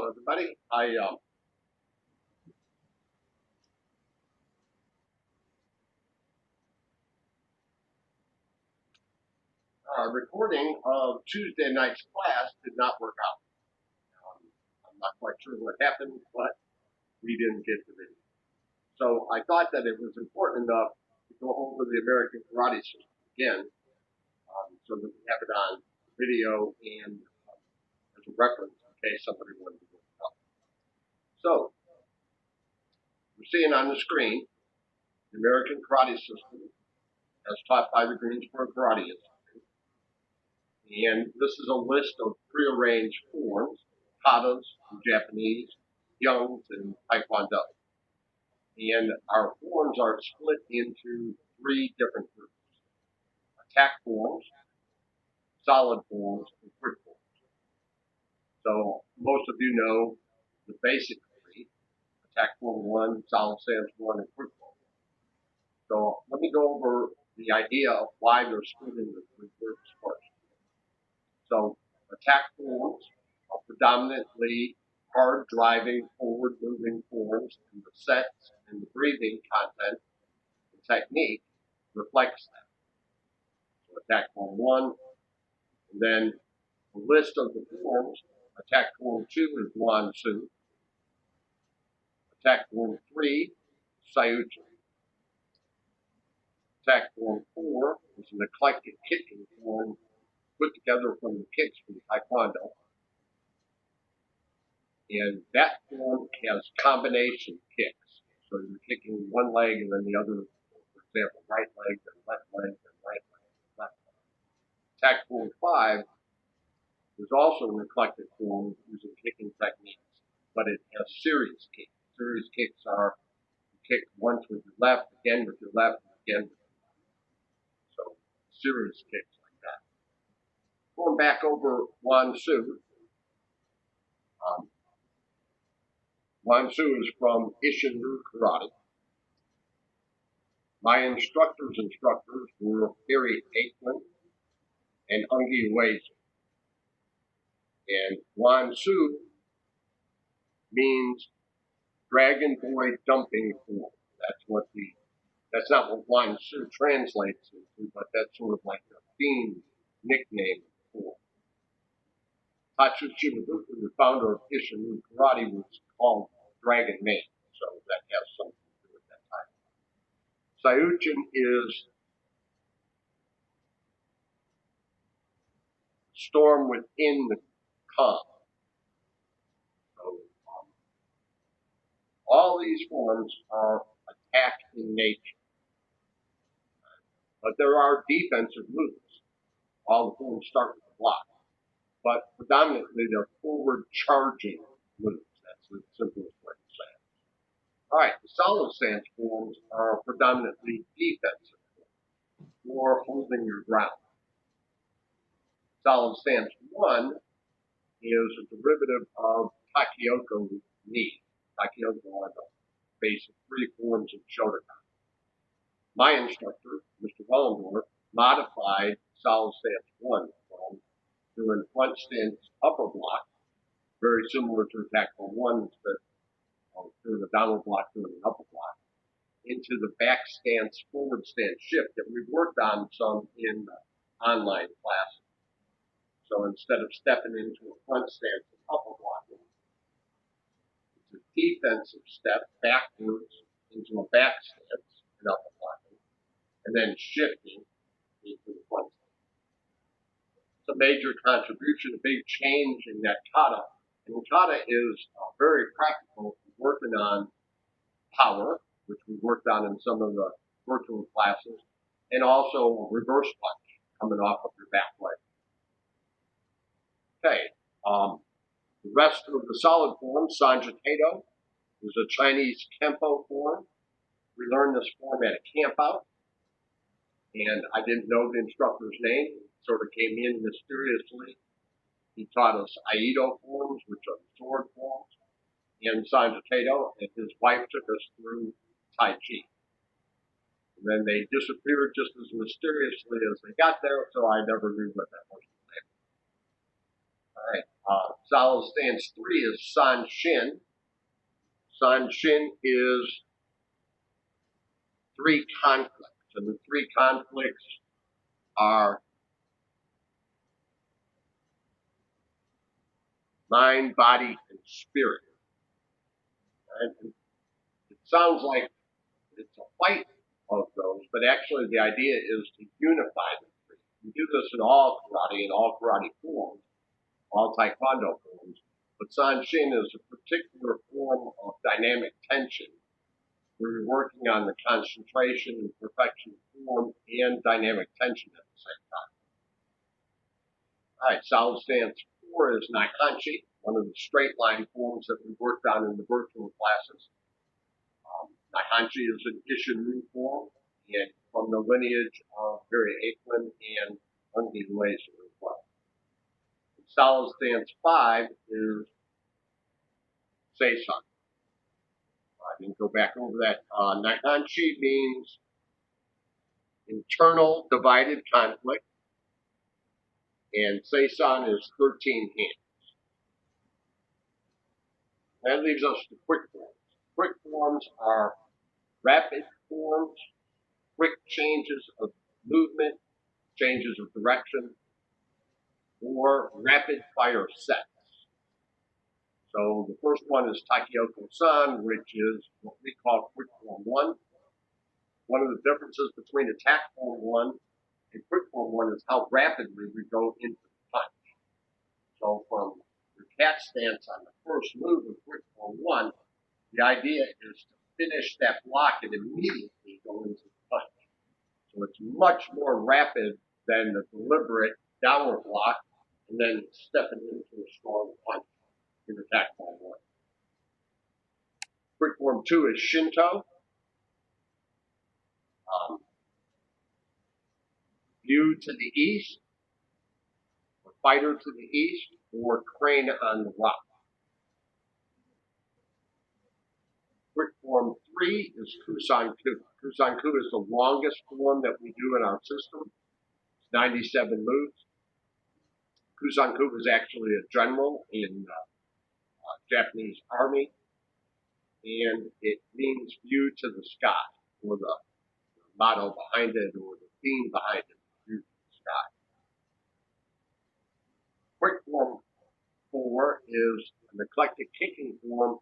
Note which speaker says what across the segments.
Speaker 1: Hello, everybody. I recording of Tuesday night's class did not work out. I'm not quite sure what happened, but we didn't get the video. So I thought that it was important enough to go over the American Karate System again, so that we have it on video and as a reference in case somebody wanted to look it up. So we're seeing on the screen the American Karate System as taught by the Greensboro Karate Institute. And this is a list of prearranged forms, katas in Japanese, hyungs in Taekwondo. And our forms are split into three different groups: attack forms, solid forms, and quick forms. So most of you know the basic three: attack form 1, solid stance 1, and quick form. So let me go over the idea of why they're split into three groups first. So attack forms are predominantly hard driving, forward moving forms, and the sets and the breathing content and technique reflects that. So attack form 1, and then the list of the forms: attack form 2 is Wan Su, attack form 3 Sayuchi, attack form 4 is an eclectic kicking form put together from the kicks from Taekwondo. And that form has combination kicks. So you're kicking one leg and then the other, for example, right leg, then left leg, then right leg, left leg. Attack form 5 is also an eclectic form using kicking techniques, but it has series kicks. Series kicks are you kick once with your left, again with your left, and again with your left. So series kicks like that. Going back over Wan Su. Wan Su is from Ishinru Karate. My instructors were Harry Aikman and Ungi Uezu. And Wan Su means dragon boy dumping form. That's not what Wan Su translates into, but that's sort of like the theme nickname for. Tatsu Shimabuku, the founder of Ishinru Karate, was called Dragon Man, so that has something to do with that title. Sayuchin is storm within the calm. So all these forms are attack in nature, but there are defensive moves. All the forms start with a block, but predominantly they're forward charging moves. That's the simplest way to say it. All right, the solid stance forms are predominantly defensive or holding your ground. Solid stance 1 is a derivative of Takyoko knee. Takyoko are the basic three forms of Shotokan. My instructor, Mr. Wellendorf, modified solid stance 1 from doing front stance upper block, very similar to attack form 1, instead of doing a downward block, doing an upper block, into the back stance, forward stance shift that we've worked on some in the online classes. So instead of stepping into a front stance and upper blocking, it's a defensive step backwards into a back stance and upper blocking, and then shifting into the front stance. It's a major contribution, a big change in that kata. And kata is very practical for working on power, which we worked on in some of the virtual classes, and also reverse punch coming off of your back leg. Okay, the rest of the solid form, Sanjitato, is a Chinese Kempo form. We learned this form at a camp out, and I didn't know the instructor's name. It sort of came in mysteriously. He taught us Aido forms, which are sword forms, and Sanjitato, and his wife took us through Tai Chi. And then they disappeared just as mysteriously as they got there, so I never knew what that was. All right. Solid stance 3 is San Shin. San Shin is 3 conflicts, and the 3 conflicts are mind, body, and spirit. And it sounds like it's a fight of those, but actually the idea is to unify the 3. We do this in all karate forms, all taekwondo forms, but San Shin is a particular form of dynamic tension where you're working on the concentration and perfection of form and dynamic tension at the same time. All right, solid stance 4 is Naihanchi, one of the straight line forms that we worked on in the virtual classes. Naihanchi is an Ishin form, and from the lineage of Barry Aikman and Hungi Laser as well. And solid stance 5 is Seisan. I didn't go back over that. Naihanchi means internal divided conflict, and Seisan is 13 hands. That leaves us to quick forms. Quick forms are rapid forms, quick changes of movement, changes of direction, or rapid fire sets. So the first one is Takyoko-san, which is what we call quick form 1. One of the differences between attack form 1 and quick form 1 is how rapidly we go into the punch. So from your cat stance on the first move of quick form 1, the idea is to finish that block and immediately go into the punch. So it's much more rapid than the deliberate downward block and then stepping into a strong punch in attack form 1. Quick form 2 is Shinto. View to the east, or fighter to the east, or crane on the rock. Quick form 3 is Kusanku. Kusanku is the longest form that we do in our system. It's 97 moves. Kusanku was actually a general in Japanese army, and it means view to the sky, or the motto behind it, or the theme behind it, view to the sky. Quick form 4 is an eclectic kicking form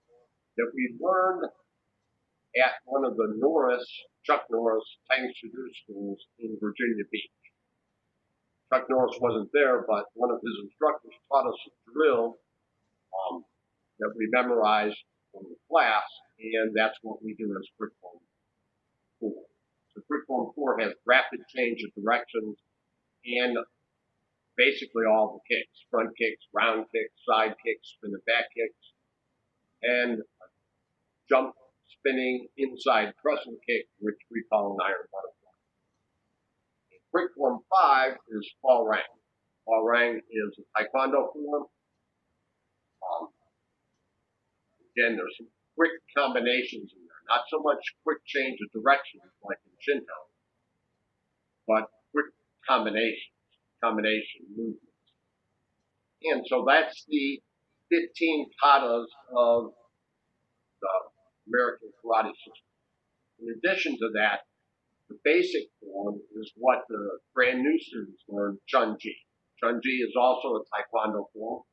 Speaker 1: that we learned at one of the Chuck Norris Tang Soo Do schools in Virginia Beach. Chuck Norris wasn't there, but one of his instructors taught us a drill that we memorized from the class, and that's what we do as quick form 4. So quick form 4 has rapid change of directions and basically all the kicks: front kicks, round kicks, side kicks, spin and back kicks, and jump, spinning, inside crescent kick, which we call an iron butterfly. Quick form 5 is sparring. Sparring is a taekwondo form. Again, there's some quick combinations in there. Not so much quick change of directions like in Shinto, but quick combination movements. And so that's the 15 katas of the American karate system. In addition to that, the basic form is what the brand new students learn, Chunji. Chunji is also a taekwondo form.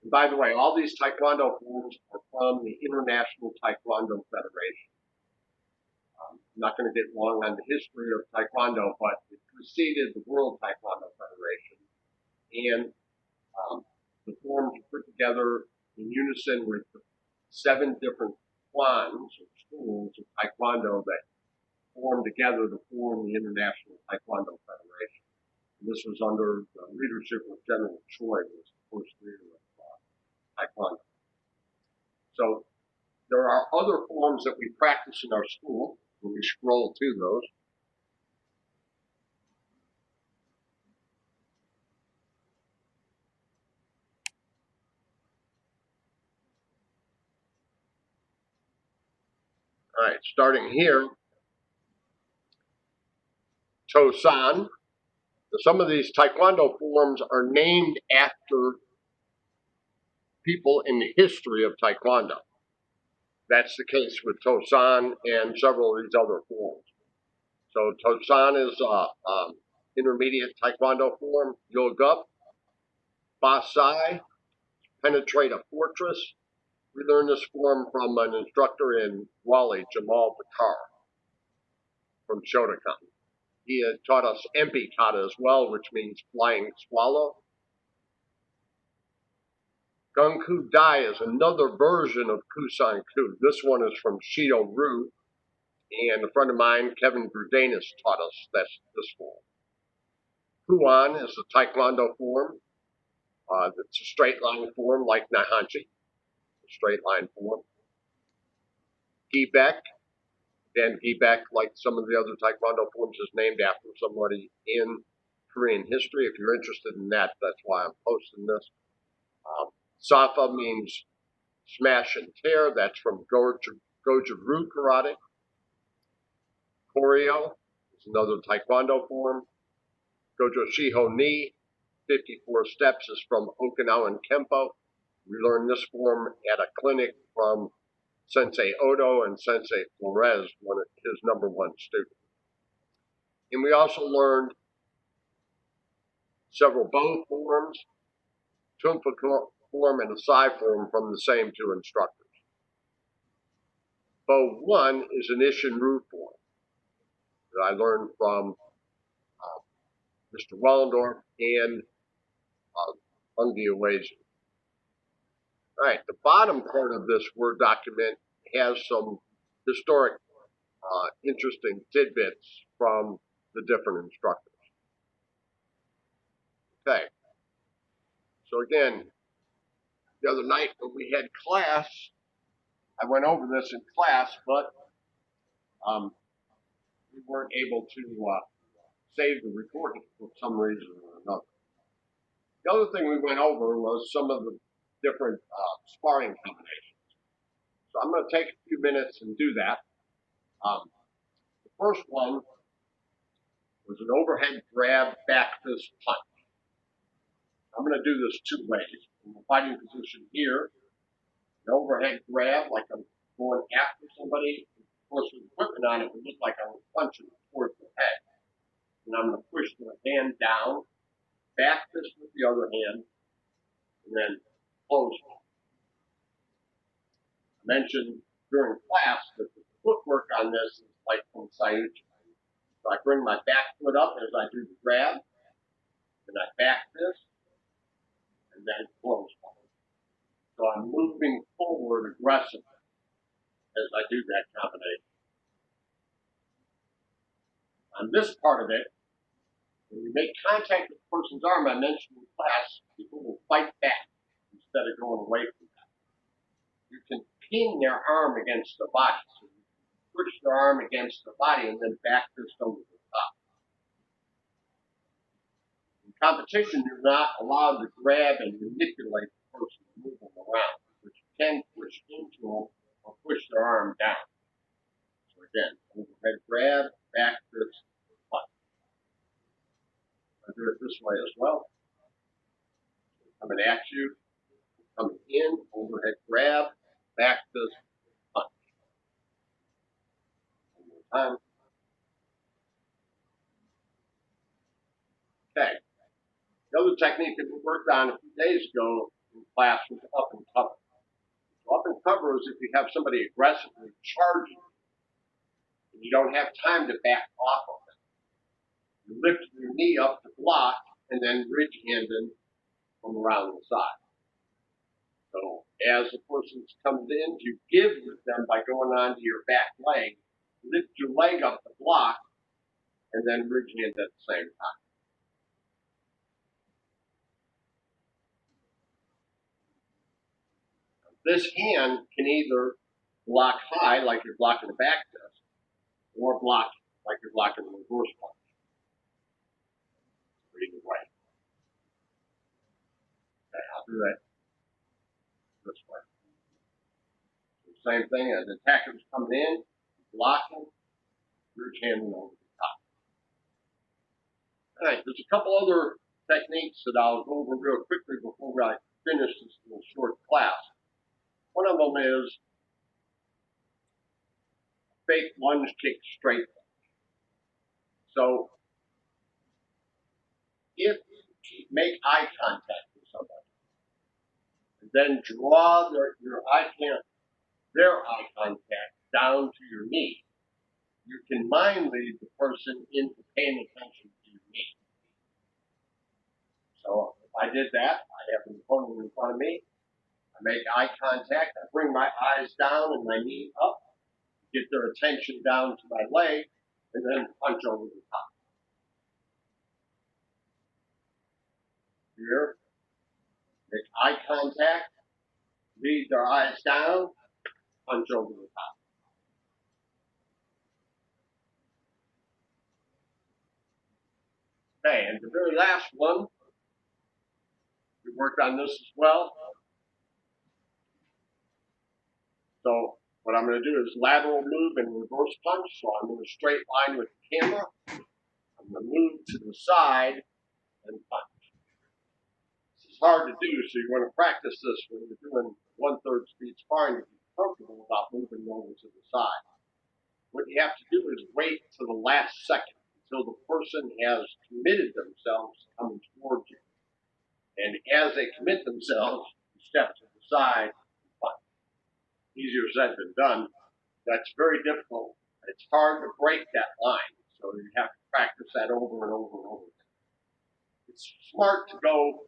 Speaker 1: And by the way, all these taekwondo forms are from the International Taekwondo Federation. I'm not going to get long on the history of taekwondo, but it preceded the World Taekwondo Federation. And the forms are put together in unison with the 7 different clans or schools of taekwondo that form together to form the International Taekwondo Federation. And this was under the leadership of General Choi, who was the first leader of taekwondo. So there are other forms that we practice in our school. When we scroll to those, all right, starting here, Tosan. Some of these taekwondo forms are named after people in the history of Taekwondo. That's the case with Tosan and several of these other forms. So Tosan is intermediate Taekwondo form. Yogup, Basai, penetrate a fortress. We learned this form from an instructor in Wali, Jamal Bakar, from Shotokan. He had taught us Empi kata as well, which means flying swallow. Gunku Dai is another version of Kusan Ku. This one is from Shido Ryu, and a friend of mine, Kevin Grudanis, taught us this form. Huan is a Taekwondo form. It's a straight line form like Naihanchi, a straight line form. Gibek, again, Gibek, like some of the other Taekwondo forms, is named after somebody in Korean history. If you're interested in that, that's why I'm posting this. Safa means smash and tear. That's from Goju-Ryu Karate. Koryo is another Taekwondo form. Gojo Shiho Ni, 54 steps, is from Okinawan Kempo. We learned this form at a clinic from Sensei Odo and Sensei Flores, one of his #1 students. And we also learned several Bo forms, Tumpa form, and a Sai form from the same two instructors. Bo 1 is an Ishin-Ryu form that I learned from Mr. Wellendorf and Ungi Awezi. All right, the bottom part of this Word document has some historic, interesting tidbits from the different instructors. Okay, so again, the other night when we had class, I went over this in class, but we weren't able to save the recording for some reason or another. The other thing we went over was some of the different sparring combinations. So I'm going to take a few minutes and do that. The first one was an overhead grab, back fist punch. I'm going to do this 2 ways. In the fighting position here, an overhead grab, like I'm going after somebody. Of course, with equipment on, it would look like I'm punching towards the head. And I'm going to push the hand down, back fist with the other hand, and then close. I mentioned during class that the footwork on this is like from Sayuchi. So I bring my back foot up as I do the grab, and I back fist, and then close. So I'm moving forward aggressively as I do that combination. On this part of it, when you make contact with the person's arm, I mentioned in class, people will fight back instead of going away from that. You can pin their arm against the body. So you push their arm against the body and then back fist over the top. In competition, you're not allowed to grab and manipulate the person to move them around, but you can push into them or push their arm down. So again, overhead grab, back fist, punch. I do it this way as well. Coming at you, coming in, overhead grab, back fist, punch. One more time. Okay. The other technique that we worked on a few days ago in class was up and cover. So up and cover is if you have somebody aggressively charging and you don't have time to back off of them. You lift your knee up to block and then ridge hand in from around the side. So as the person comes in, you give with them by going onto your back leg, lift your leg up to block, and then ridge hand at the same time. This hand can either block high, like you're blocking a back fist, or block like you're blocking a reverse punch. Either way. Okay, I'll do that this way. So same thing, as the attacker's coming in, blocking, ridge hand over the top. All right, there's a couple other techniques that I'll go over real quickly before I finish this little short class. One of them is fake lunge kick straight. So if you make eye contact with somebody, and then draw their eye contact down to your knee, you can mind lead the person into paying attention to your knee. So if I did that, I have an opponent in front of me, I make eye contact, I bring my eyes down and my knee up, get their attention down to my leg, and then punch over the top. Here, make eye contact, lead their eyes down, punch over the top. Okay, and the very last one, we worked on this as well. So what I'm going to do is lateral move and reverse punch. So I'm in a straight line with the camera. I'm going to move to the side and punch. This is hard to do, so you want to practice this when you're doing 1/3 speed sparring to be comfortable about moving over to the side. What you have to do is wait to the last second until the person has committed themselves to coming towards you. And as they commit themselves, you step to the side and punch. Easier said than done. That's very difficult. It's hard to break that line, so you have to practice that over and over and over again. It's smart to go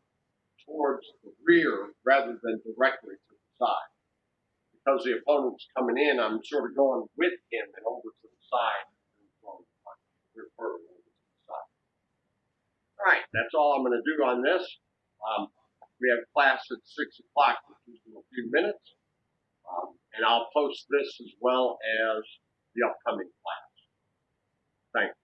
Speaker 1: towards the rear rather than directly to the side. Because the opponent's coming in, I'm sort of going with him and over to the side and throwing the punch. Over to the side. All right, that's all I'm going to do on this. We have class at 6 o'clock, which is in a few minutes. And I'll post this as well as the upcoming class. Thanks.